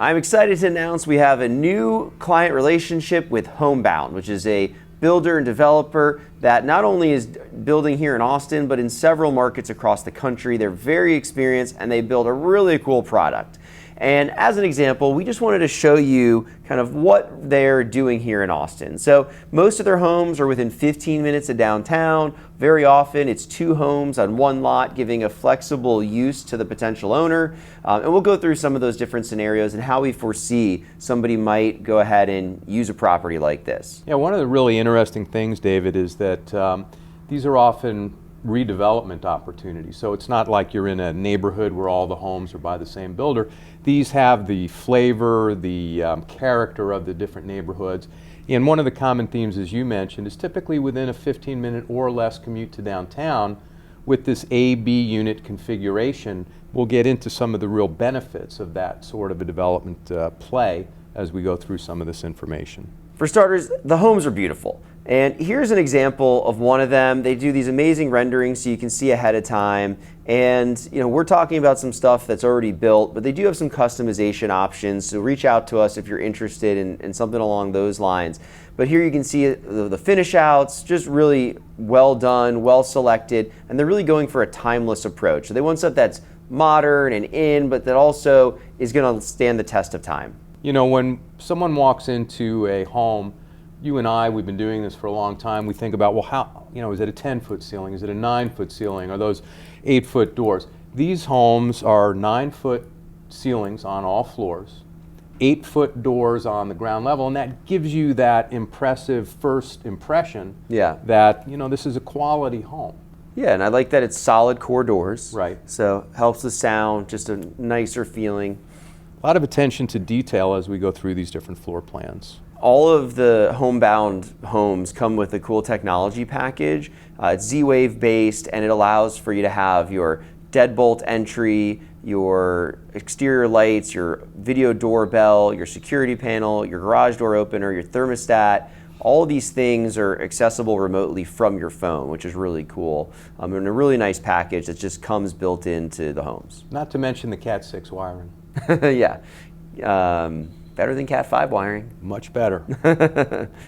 I'm excited to announce we have a new client relationship with Homebound, which is a builder and developer that not only is building here in Austin, but in several markets across the country. They're very experienced and they build a really cool product. And as an example, we just wanted to show you kind of what they're doing here in Austin. So most of their homes are within 15 minutes of downtown. Very often it's 2 homes on 1 lot, giving a flexible use to the potential owner. And we'll go through some of those different scenarios and how we foresee somebody might go ahead and use a property like this. Yeah, one of the really interesting things, David, is that these are often redevelopment opportunities. So it's not like you're in a neighborhood where all the homes are by the same builder. These have the flavor, the character of the different neighborhoods. And one of the common themes, as you mentioned, is typically within a 15-minute or less commute to downtown. With this A-B unit configuration, we'll get into some of the real benefits of that sort of a development play as we go through some of this information. For starters, the homes are beautiful. And here's an example of one of them. They do these amazing renderings so you can see ahead of time. And we're talking about some stuff that's already built, but they do have some customization options. So reach out to us if you're interested in something along those lines. But here you can see the finish outs, just really well done, well selected, and they're really going for a timeless approach. So they want stuff that's modern and in, but that also is going to stand the test of time. When someone walks into a home, you and I, we've been doing this for a long time. We think about, well, how, is it a 10-foot ceiling? Is it a 9-foot ceiling? Are those 8-foot doors? These homes are 9-foot ceilings on all floors, 8-foot doors on the ground level, and that gives you that impressive first impression that, this is a quality home. Yeah, and I like that it's solid core doors. Right. So helps the sound, just a nicer feeling. A lot of attention to detail as we go through these different floor plans. All of the Homebound homes come with a cool technology package. It's Z-Wave based, and it allows for you to have your deadbolt entry, your exterior lights, your video doorbell, your security panel, your garage door opener, your thermostat. All of these things are accessible remotely from your phone, which is really cool. And a really nice package that just comes built into the homes. Not to mention the Cat 6 wiring. Yeah. Better than Cat 5 wiring. Much better.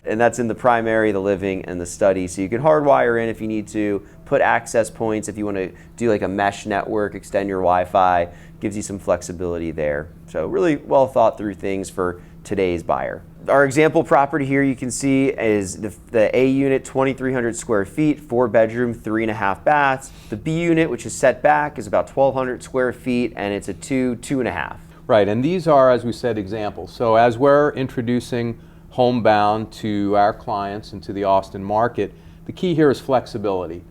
And that's in the primary, the living, and the study. So you can hardwire in if you need to, put access points if you want to do like a mesh network, extend your Wi-Fi, gives you some flexibility there. So really well thought through things for today's buyer. Our example property here you can see is the A unit, 2,300 square feet, 4 bedroom, 3.5 baths. The B unit, which is set back, is about 1,200 square feet, and it's a 2.5. Right, and these are, as we said, examples. So as we're introducing Homebound to our clients and to the Austin market, the key here is flexibility.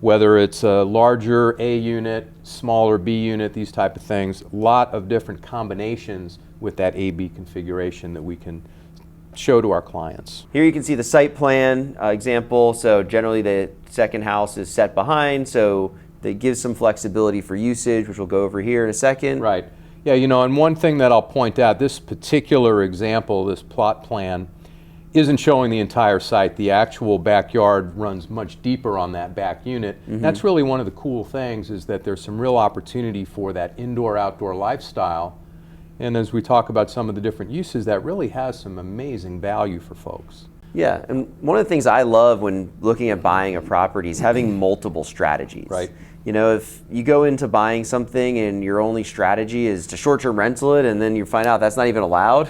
Whether it's a larger A unit, smaller B unit, these type of things, a lot of different combinations with that A-B configuration that we can show to our clients. Here you can see the site plan example. So generally the second house is set behind, so that gives some flexibility for usage, which we'll go over here in a second. Right. Yeah, and one thing that I'll point out, this particular example, this plot plan, isn't showing the entire site. The actual backyard runs much deeper on that back unit. Mm-hmm. That's really one of the cool things, is that there's some real opportunity for that indoor-outdoor lifestyle. And as we talk about some of the different uses, that really has some amazing value for folks. Yeah, and one of the things I love when looking at buying a property is having multiple strategies. Right. If you go into buying something and your only strategy is to short-term rental it, and then you find out that's not even allowed,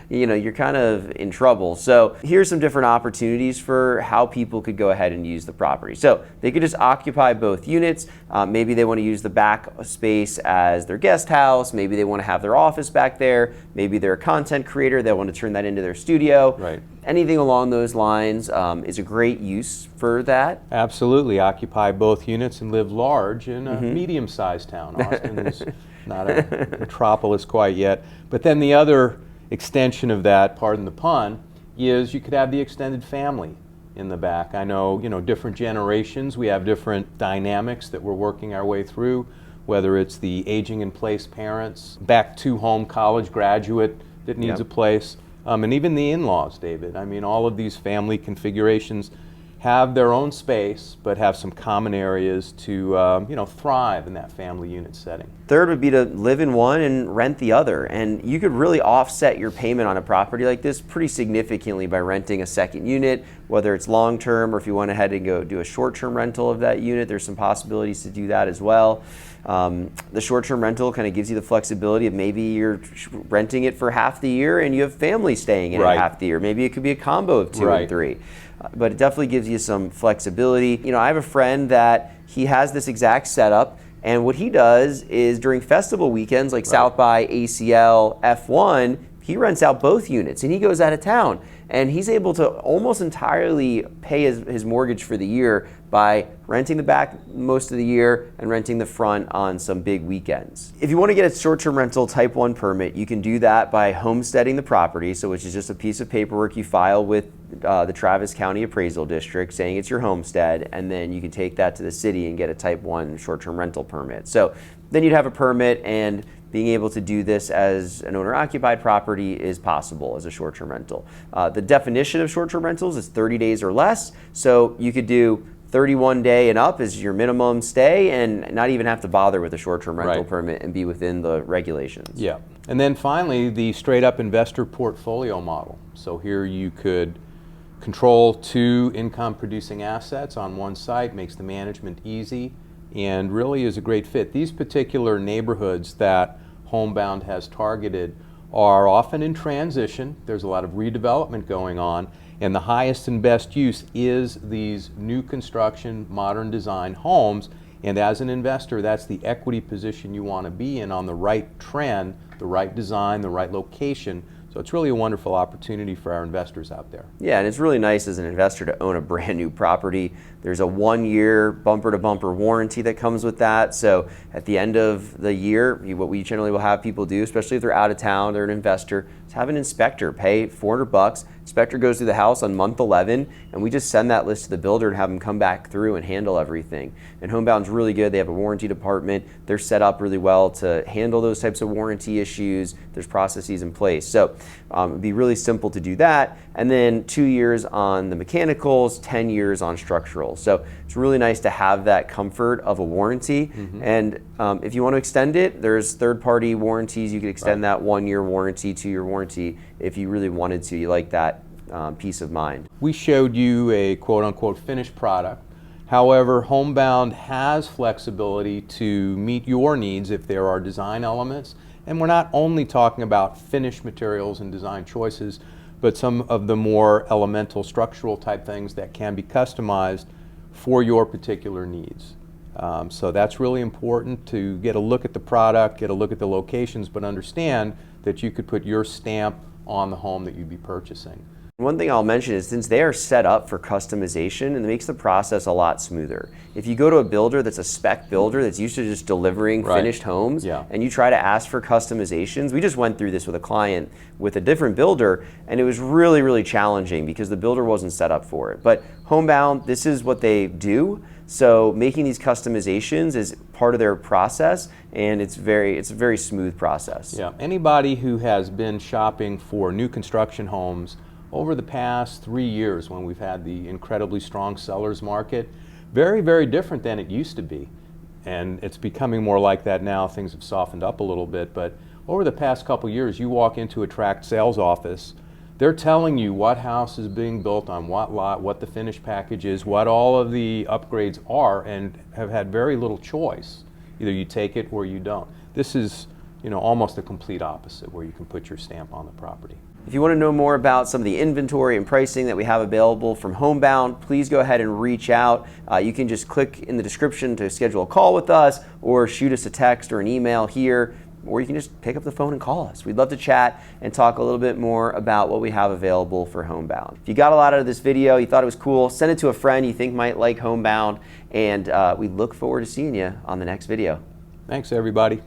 you're kind of in trouble. So here's some different opportunities for how people could go ahead and use the property. So they could just occupy both units. Maybe they want to use the back space as their guest house. Maybe they want to have their office back there. Maybe they're a content creator. They want to turn that into their studio. Right. Anything along those lines is a great use for that. Absolutely. Occupy both units and live large in a medium-sized town. Austin is not a metropolis quite yet. But then the other extension of that, pardon the pun, is you could have the extended family in the back. I know, different generations, we have different dynamics that we're working our way through, whether it's the aging in place parents, back to home college graduate that needs a place. And even the in-laws, David. I mean, all of these family configurations have their own space, but have some common areas to, thrive in that family unit setting. Third would be to live in one and rent the other. And you could really offset your payment on a property like this pretty significantly by renting a second unit, whether it's long-term or if you went ahead and go do a short-term rental of that unit. There's some possibilities to do that as well. The short-term rental kind of gives you the flexibility of maybe you're renting it for half the year and you have family staying in it half the year. Maybe it could be a combo of 2 and 3. But it definitely gives you some flexibility. You know, I have a friend that he has this exact setup, and what he does is during festival weekends like South by, ACL, F1, he rents out both units and he goes out of town. And he's able to almost entirely pay his mortgage for the year by renting the back most of the year and renting the front on some big weekends. If you want to get a short-term rental type 1 permit, you can do that by homesteading the property, so which is just a piece of paperwork you file with the Travis County Appraisal District saying it's your homestead, and then you can take that to the city and get a type 1 short-term rental permit. So then you'd have a permit, and being able to do this as an owner-occupied property is possible as a short-term rental. The definition of short-term rentals is 30 days or less, so you could do 31 day and up is your minimum stay and not even have to bother with a short-term rental permit and be within the regulations. Yeah, and then finally the straight-up investor portfolio model. So here you could control 2 income-producing assets on one site, makes the management easy, and really is a great fit. These particular neighborhoods that Homebound has targeted are often in transition. There's a lot of redevelopment going on, and the highest and best use is these new construction, modern design homes. And as an investor, that's the equity position you want to be in on the right trend, the right design, the right location. So it's really a wonderful opportunity for our investors out there. Yeah, and it's really nice as an investor to own a brand new property. There's a 1-year bumper-to-bumper warranty that comes with that. So at the end of the year, what we generally will have people do, especially if they're out of town, they're an investor, is have an inspector pay $400. Inspector goes through the house on month 11, and we just send that list to the builder and have them come back through and handle everything. And Homebound's really good. They have a warranty department. They're set up really well to handle those types of warranty issues. There's processes in place. So it'd be really simple to do that. And then 2 years on the mechanicals, 10 years on structural. So it's really nice to have that comfort of a warranty. And if you want to extend it, there's third-party warranties. You could extend that 1-year warranty, 2-year warranty if you really wanted to. You like that peace of mind. We showed you a quote-unquote finished product. However, Homebound has flexibility to meet your needs if there are design elements. And we're not only talking about finished materials and design choices, but some of the more elemental structural type things that can be customized for your particular needs. So that's really important to get a look at the product, get a look at the locations, but understand that you could put your stamp on the home that you'd be purchasing. One thing I'll mention is since they are set up for customization, it makes the process a lot smoother. If you go to a builder that's a spec builder that's used to just delivering finished homes, and you try to ask for customizations, we just went through this with a client with a different builder, and it was really, really challenging because the builder wasn't set up for it. But Homebound, this is what they do. So making these customizations is part of their process, and it's a very smooth process. Yeah, anybody who has been shopping for new construction homes over the past 3 years when we've had the incredibly strong sellers market, very, very different than it used to be. And it's becoming more like that now. Things have softened up a little bit, but over the past couple years, you walk into a tract sales office, they're telling you what house is being built on what lot, what the finished package is, what all of the upgrades are, and have had very little choice. Either you take it or you don't. This is, almost the complete opposite, where you can put your stamp on the property. If you want to know more about some of the inventory and pricing that we have available from Homebound, please go ahead and reach out. You can just click in the description to schedule a call with us, or shoot us a text or an email here, or you can just pick up the phone and call us. We'd love to chat and talk a little bit more about what we have available for Homebound. If you got a lot out of this video, you thought it was cool, send it to a friend you think might like Homebound, and we look forward to seeing you on the next video. Thanks, everybody.